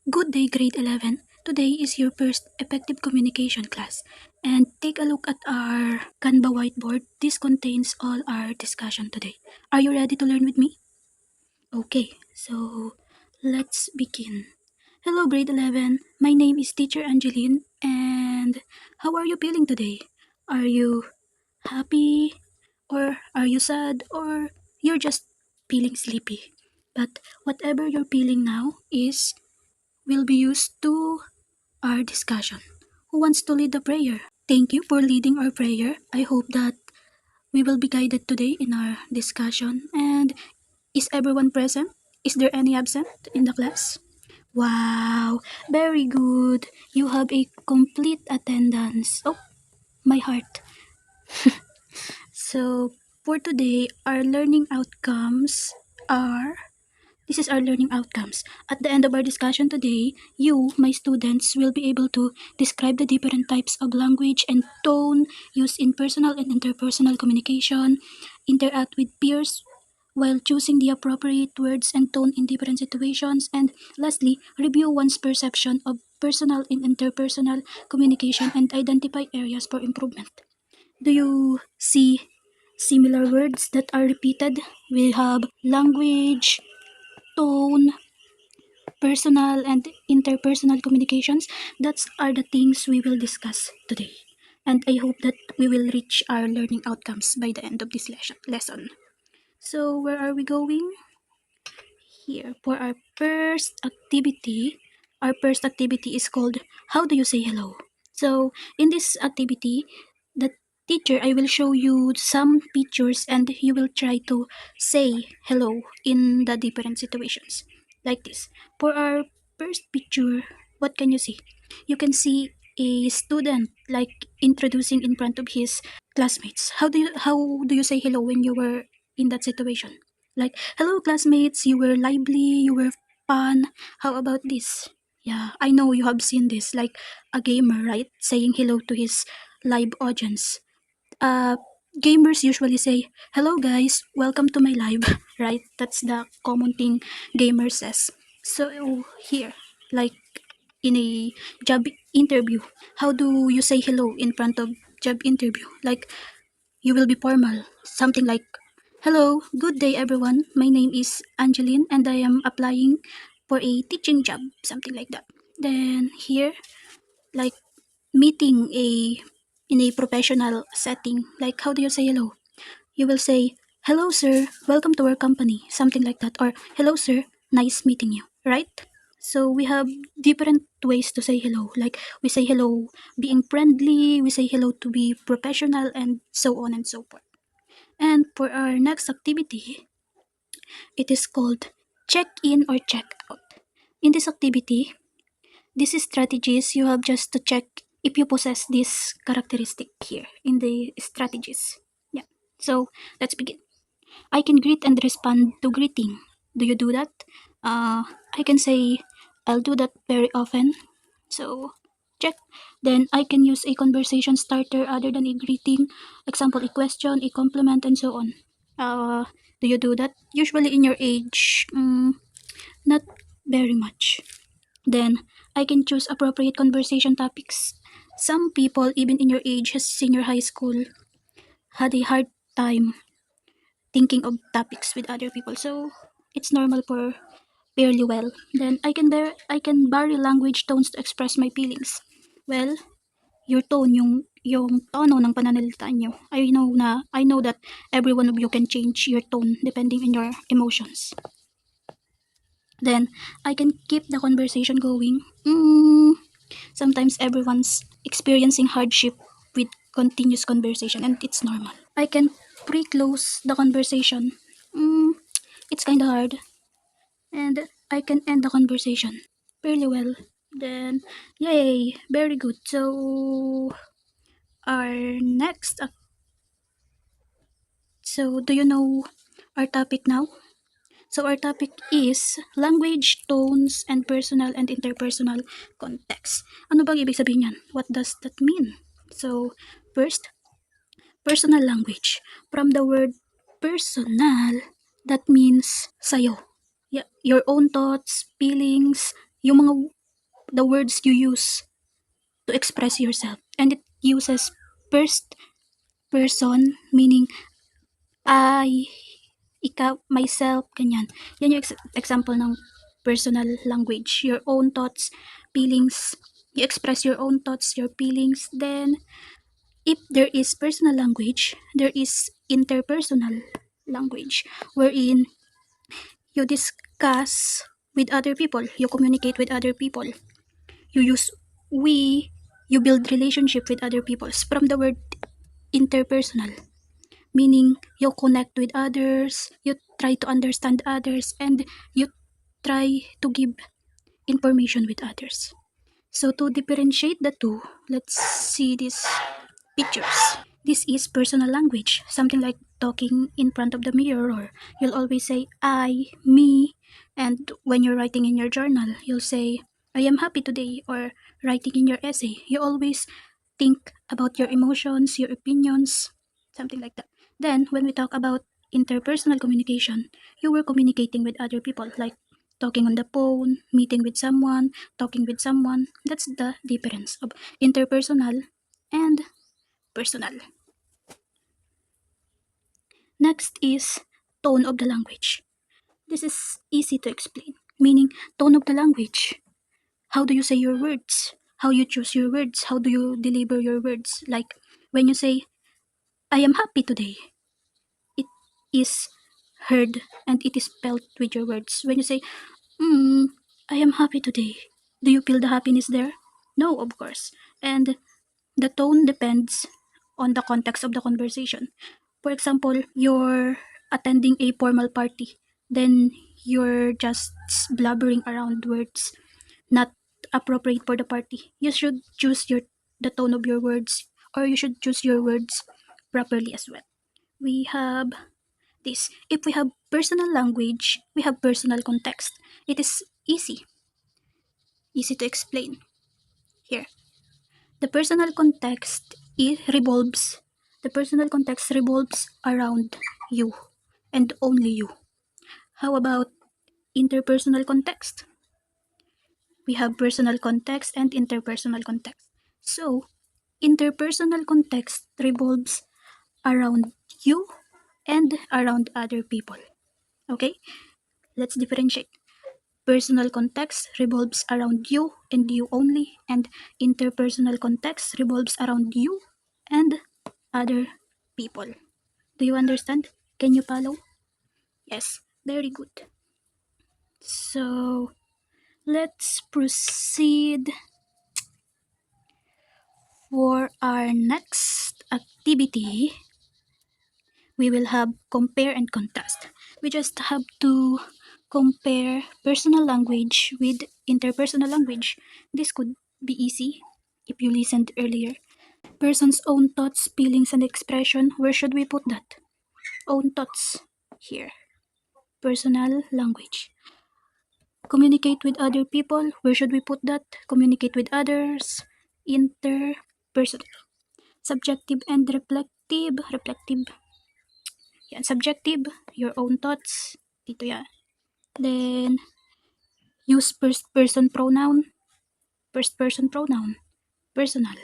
Good day, grade 11. Today is your first effective communication class. And take a look at our Canva whiteboard. This contains all our discussion today. Are you ready to learn with me? Okay, so let's begin. Hello, grade 11. My name is Teacher Angeline. And how are you feeling today? Are you happy? Or are you sad? Or you're just feeling sleepy? But whatever you're feeling now is will be used to our discussion. Who wants to lead the prayer? Thank you for leading our prayer. I hope that we will be guided today in our discussion. And is everyone present? Is there any absent in the class? Wow, very good. You have a complete attendance. Oh, my heart. So, for today, our learning outcomes are this is our learning outcomes. At the end of our discussion today, you, my students, will be able to describe the different types of language and tone used in personal and interpersonal communication, interact with peers while choosing the appropriate words and tone in different situations, and lastly, review one's perception of personal and interpersonal communication and identify areas for improvement. Do you see similar words that are repeated? We have language, tone, personal and interpersonal communications. That's are the things we will discuss today. And I hope that we will reach our learning outcomes by the end of this lesson. So where are we going? Here. For our first activity is called How Do You Say Hello? So in this activity, the teacher I will show you some pictures and you will try to say hello in the different situations. Like this. For our first picture, what can you see? You can see a student like introducing in front of his classmates. How do you say hello when you were in that situation? Like, hello classmates, you were lively, you were fun. How about this? Yeah, I know you have seen this, like a gamer, right? Saying hello to his live audience. Uh, Gamers usually say, hello guys, welcome to my live, right? That's the common thing gamer says. So, here, like in a job interview, how do you say hello in front of job interview? Like, you will be formal, something like, hello, good day everyone. My name is Angeline and I am applying for a teaching job, something like that. Then here, like meeting a in a professional setting, like how do you say hello? You will say, hello sir, welcome to our company, something like that. Or hello sir, nice meeting you, right? So we have different ways to say hello. Like we say hello being friendly, we say hello to be professional, and so on and so forth. And for our next activity, it is called check in or check out. In this activity, this is strategies you have just to check if you possess this characteristic here in the strategies. Yeah. So let's begin. I can greet and respond to greeting. Do you do that? I can say I'll do that very often. So check. Then I can use a conversation starter other than a greeting. Example, a question, a compliment, and so on. Uh, do you do that? Usually in your age, not very much. Then I can choose appropriate conversation topics. Some people, even in your age, as senior high school, had a hard time thinking of topics with other people. So it's normal for fairly well. Then I can vary language tones to express my feelings. Well, your tone, yung tono ng pananalita nyo. I know that every one of you can change your tone depending on your emotions. Then I can keep the conversation going. Sometimes everyone's experiencing hardship with continuous conversation and it's normal. I can pre-close the conversation. It's kind of hard. And I can end the conversation fairly well. Then, yay, very good. So, our next, so do you know our topic now? So, our topic is language, tones, and personal and interpersonal context. Ano bang ibig sabihin yan? What does that mean? So, first, personal language. From the word personal, that means sayo. Yeah, your own thoughts, feelings, yung mga the words you use to express yourself. And it uses first person, meaning I, ikaw, myself, ganyan. Yan yung example ng personal language. Your own thoughts, feelings. You express your own thoughts, your feelings. Then, if there is personal language, there is interpersonal language, wherein you discuss with other people, you communicate with other people, you use we, you build relationship with other people. From the word interpersonal, meaning you connect with others, you try to understand others, and you try to give information with others. So to differentiate the two, let's see these pictures. This is personal language, something like talking in front of the mirror. You'll always say I, me, and when you're writing in your journal, you'll say I am happy today, or writing in your essay, you always think about your emotions, your opinions, something like that. Then when we talk about interpersonal communication, you were communicating with other people, like talking on the phone, meeting with someone, talking with someone. That's the difference of interpersonal and personal. Next is tone of the language. This is easy to explain, meaning tone of the language. How do you say your words? How you choose your words? How do you deliver your words? Like when you say, I am happy today, it is heard and it is felt with your words. When you say, I am happy today, do you feel the happiness there? No, of course. And the tone depends on the context of the conversation. For example, you're attending a formal party, then you're just blabbering around words not appropriate for the party. You should choose the tone of your words, or you should choose your words properly as well. We have this. If we have personal language, we have personal context. It is easy to explain. Here, the personal context revolves. The personal context revolves around you and only you. How about interpersonal context? We have personal context and interpersonal context. So, interpersonal context revolves around you and around other people. Okay? Let's differentiate. Personal context revolves around you and you only, and interpersonal context revolves around you and other people. Do you understand? Can you follow? Yes, very good. So, let's proceed for our next activity. We will have compare and contrast. We just have to compare personal language with interpersonal language. This could be easy if you listened earlier. Person's own thoughts, feelings, and expression. Where should we put that? Own thoughts. Here. Personal language. Communicate with other people. Where should we put that? Communicate with others. Interpersonal. Subjective and reflective. Reflective. Yan, subjective, your own thoughts. Dito yan. Then, use first person pronoun. First person pronoun. Personal.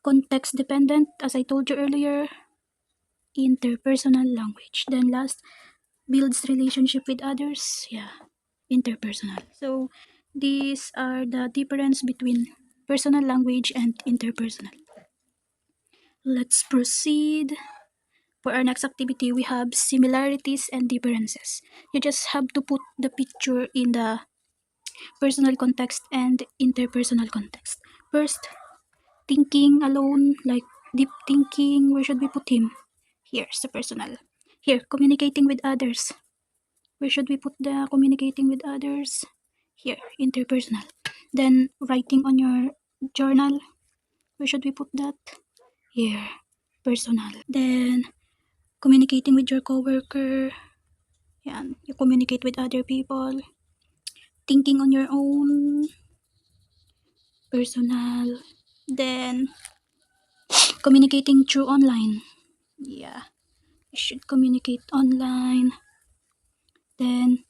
Context dependent, as I told you earlier. Interpersonal language. Then last, builds relationship with others. Yeah, interpersonal. So, these are the difference between personal language and interpersonal. Let's proceed. For our next activity, we have similarities and differences. You just have to put the picture in the personal context and interpersonal context. First, thinking alone, like deep thinking, where should we put him? Here's the personal. Here, communicating with others. Where should we put the communicating with others? Here, interpersonal. Then, writing on your journal. Where should we put that? Here, personal. Then, communicating with your coworker. Yan, you communicate with other people. Thinking on your own. Personal. Then, communicating through online. Yeah, you should communicate online. Then,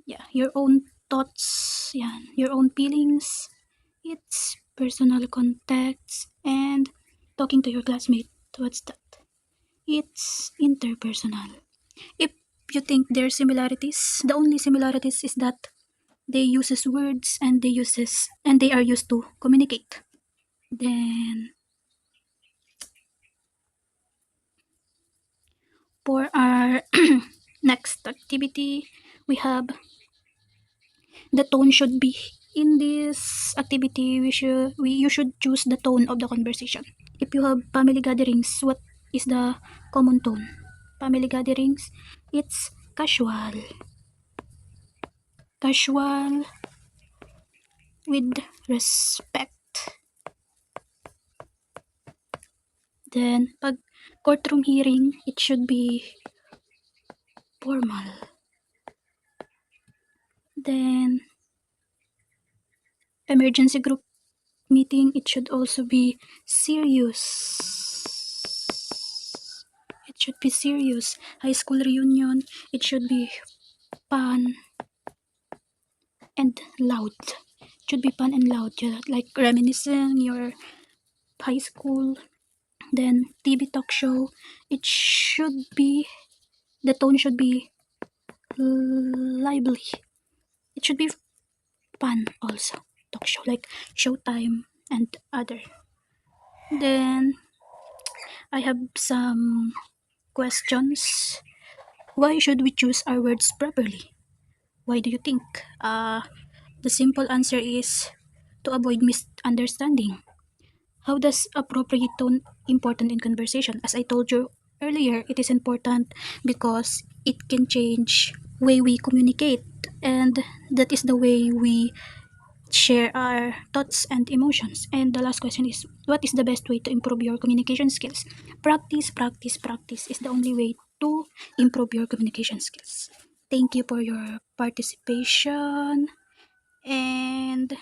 yeah, your own thoughts, yan, your own feelings. It's personal contacts and talking to your classmate. What's that? It's interpersonal. If you think there are similarities, the only similarities is that they uses words and they are used to communicate. Then for our next activity, we have the tone should be in this activity. You should choose the tone of the conversation. If you have family gatherings, what is the common tone? Family gatherings, it's casual. Casual with respect. Then, pag courtroom hearing, it should be formal. Then, emergency group meeting, it should also be serious. It should be serious. High school reunion, it should be fun and loud. It should be fun and loud, like reminiscing your high school. Then TV talk show, it should be, the tone should be lively. It should be fun also. Talk show like Showtime and other. Then I have some questions. Why should we choose our words properly? Why do you think? The simple answer is to avoid misunderstanding. How does appropriate tone important in conversation? As I told you earlier, it is important because it can change way we communicate, and that is the way we share our thoughts and emotions. And the last question is, what is the best way to improve your communication skills? Practice, practice, practice is the only way to improve your communication skills. Thank you for your participation. And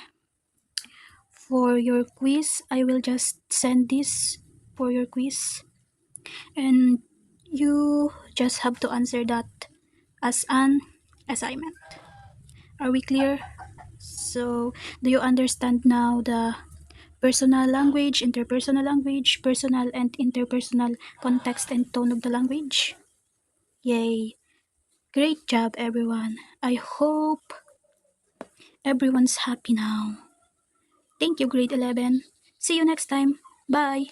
for your quiz, I will just send this for your quiz. And you just have to answer that as an assignment. Are we clear? So, do you understand now the personal language, interpersonal language, personal and interpersonal context and tone of the language? Yay! Great job, everyone. I hope everyone's happy now. Thank you, grade 11. See you next time. Bye.